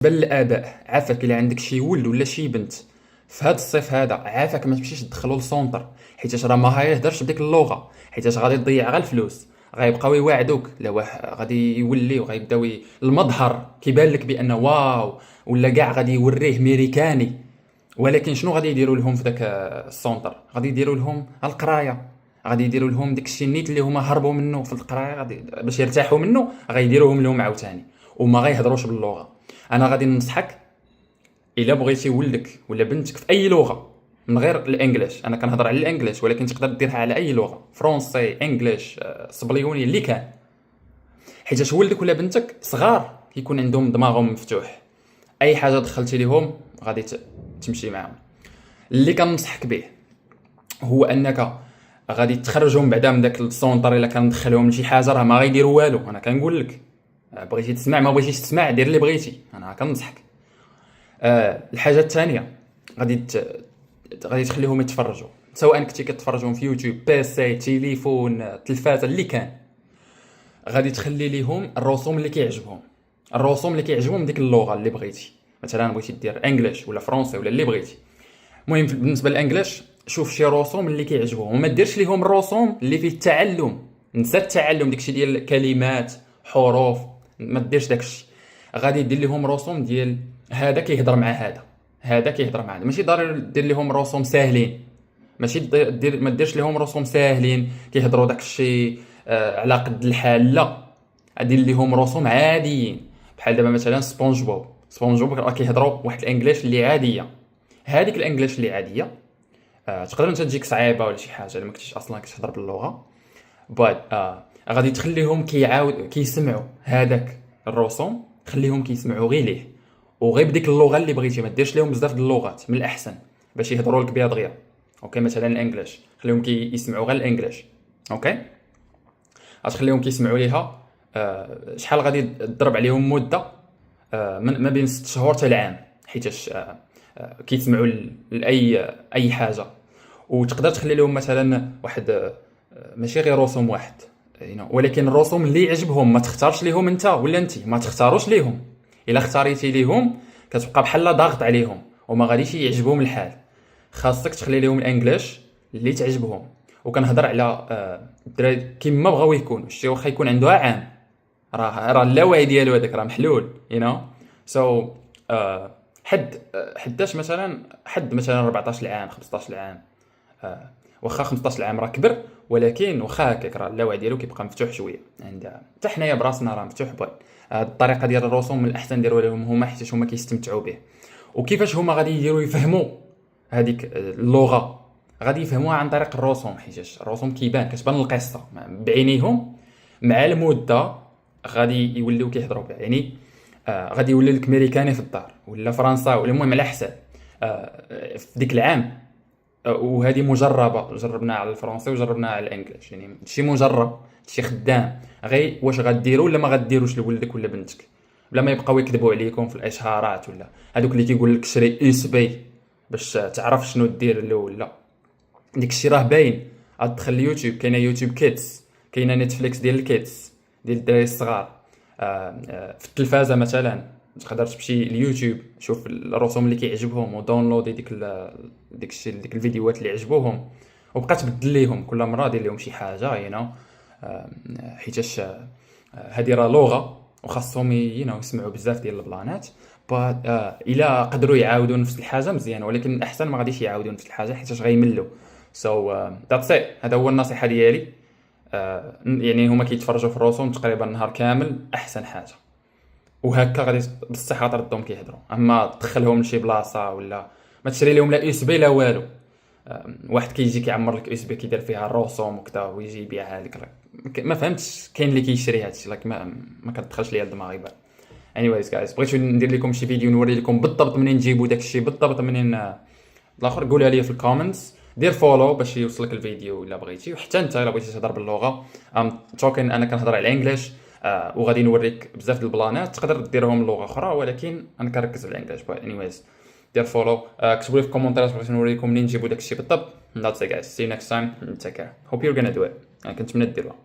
بل الاباء عافاك الا عندك شي ولد ولا شي بنت في هذا الصيف هذا، عافاك ما تمشيش تدخلو للسونتر، حيتاش راه ما هيهدرش بديك اللغه، حيتاش غادي تضيع غير الفلوس. غيبقاو يواعدوك لا غادي يوليو غيبداو المظهر كيبان لك بان واو، ولا كاع غادي يوريه ميريكاني. ولكن شنو غادي يديروا لهم في داك السونتر؟ غادي يديروا لهم القرايه، غادي يديروا لهم داك الشيء نيت اللي هما هربوا منه في القرايه، غادي باش يرتاحوا منه غيديروهم لهم عاوتاني، وما غيهضروش باللغه. انا غادي ننصحك الا بغيتي ولدك ولا بنتك في اي لغه من غير الانجليش، انا كنهضر على الانجليش ولكن تقدر ديرها على اي لغه، فرونسي، انجليش، صبليوني، اللي كان. حيت ولدك ولا بنتك صغار كيكون عندهم دماغهم مفتوح، اي حاجه دخلتي ليهم غادي تمشي معاهم. اللي كنصحك به هو انك غادي تخرجهم بعدا من داك السونتر. الا كندخلهم لشي حاجه راه ما غيديروا والو، انا كنقول لك بغيتي تسمع ما بغيتيش تسمع دير اللي بغيتي، انا كنصحك. الحاجه الثانيه غادي تخليهم يتفرجوا، سواء كنتي كتفرجهم في يوتيوب، بيسي، تليفون، تلفازه، اللي كان. غادي تخلي ليهم الرسوم اللي كيعجبهم، الرسوم اللي كيعجبهم ديك اللغه اللي بغيتي. مثلا بغيتي دير انجليش ولا فرونسي ولا اللي بغيتي. المهم بالنسبه للانجليش شوف شي رسوم اللي كيعجبهم، وما ديرش ليهم الرسوم اللي فيه التعلم. نسى التعلم، داكشي ديال كلمات، حروف، ما ديرش داكشي. غادي دير لهم رسوم ديال هذا كيهضر مع هذا، هذا كيهضر مع هذا. ماشي ضروري دير لهم رسوم ساهلين، ماشي دير ما ديرش لهم رسوم ساهلين كيهضروا داكشي على قد الحال، لا. دير لهم رسوم عاديين، بحال دابا مثلا سبونج بوب. سبونج بوب راه كيهضروا واحد الانجليش اللي عاديه. هذيك الانجليش اللي عاديه تقدر انت تجيك صعيبه ولا شي حاجه الا ما كنتيش اصلا كتهضر باللغه. بعد غادي تخليهم كيسمعوا هذاك الرسوم، خليهم كيسمعوا غير ليه، وغير بديك اللغه اللي بغيتي. ما ديرش لهم بزاف د اللغات، من الاحسن باش يهضروا لك بها دغيا. اوكي، مثلا الانجليش خليهم يسمعوا غير الانجليش. اوكي، غتخليهم كيسمعوا ليها. شحال غادي تضرب عليهم مده؟ ما بين 6 شهور حتى العام، حيتاش كيسمعوا لاي حاجه. وتقدر تخلي لهم مثلا واحد ماشي غير رسوم واحد ولكن الرسوم اللي يعجبهم. ما تختارش ليهم انت ولا انت ما تختاروش ليهم. الا اختاريتي ليهم كتبقى بحال ضاغط عليهم وما غاديش يعجبهم الحال. خاصك تخلي لهم الانجليش اللي تعجبهم. وكنهضر على الدراري كيما بغاو يكونوا. شتي واخا يكون عنده عام، راه اللاوعي ديالو هذاك راه محلول سو حداش مثلا، حد مثلا 14 عام، 15 عام. واخا 15 عام راه كبر، ولكن واخا هكاك راه اللاوعي ديالو كيبقى مفتوح شويه. عند حتى حنايا براسنا راه مفتوح بوي. هاد الطريقه ديال الرسوم من الاحسن ديروها لهم هما، حيت هما كيستمتعوا به. وكيفاش هما غادي يديروا يفهموا هذيك اللغه؟ غادي يفهموها عن طريق الرسوم، حيت الرسوم كتبان القصه بعينيهم. مع المده غادي يوليو كيهضروا بها، غادي يولي لك ميريكاني في الدار ولا فرنساوي ولا المهم على حساب في ديك العام. وهذه مجربه، جربناها على الفرنسي وجربناها على الانجليش، شي مجرب، شي خدام. غير واش غديروا ولا ما غديروش لولدك ولا بنتك، بلا ما يبقاو يكذبوا عليكم في الاشهارات ولا هذوك اللي كيقول لك شري اس بي باش تعرف شنو دير الاول. لا، ديك الشيء راه باين. غتدخل اليوتيوب، كاينه يوتيوب كيدز، كاينه نتفليكس ديال الكيدز ديال الدراري الصغار. في التلفازه مثلا تقدر تمشي اليوتيوب، شوف الرسوم اللي كيعجبهم وداونلودي ديك الشيء، ديك الفيديوهات اللي عجبوهم، وبقى تبدل ليهم كل مره دير لهم شي حاجه حيتاش هذه راه لغه وخاصهم يسمعوا بزاف ديال البلانات. الا قدروا يعاودوا نفس الحاجه مزيان، ولكن الاحسن ما غاديش يعاودوا نفس الحاجه حيتاش غيملوا. ذاتس ات، هذا هو النصيحه ديالي. هما كيتفرجوا في الرسوم تقريبا نهار كامل احسن حاجه، وهكا غادي بصح غتردهم كيهضروا. اما تدخلهم لشي بلاصه ولا ما تشري لهم لا اس بي لا والو. واحد كيجي كيعمر لك اس بي كيدير فيها الرسوم وكذا ويجي يبيعها لك. ما فهمتش كاين اللي كيشري هادشي، لكن ما كتدخلش ليا الدماغ يبان. anyways guys، بغيتو ندير لكم شي فيديو نوري لكم بالضبط منين نجيبوا داكشي، بالضبط منين الاخر قولها لي في الكومنتس. دير فولو باش يوصلك الفيديو الا بغيتي، وحتى انت الا بغيتي تهضر باللغه. توكن انا كنهضر على الانجليش، وغادي نوريك بزاف د البلانات تقدر ديرهم لغه اخرى، ولكن انا كنركز على الانجليش. anyways دير فولو، كتبوا لي في الكومنتات بغيتو نوريكم منين نجيبوا داكشي بالضبط. that's it guys، see you next time, take care, hope you're gonna do it. انا كنتمنى ديروها.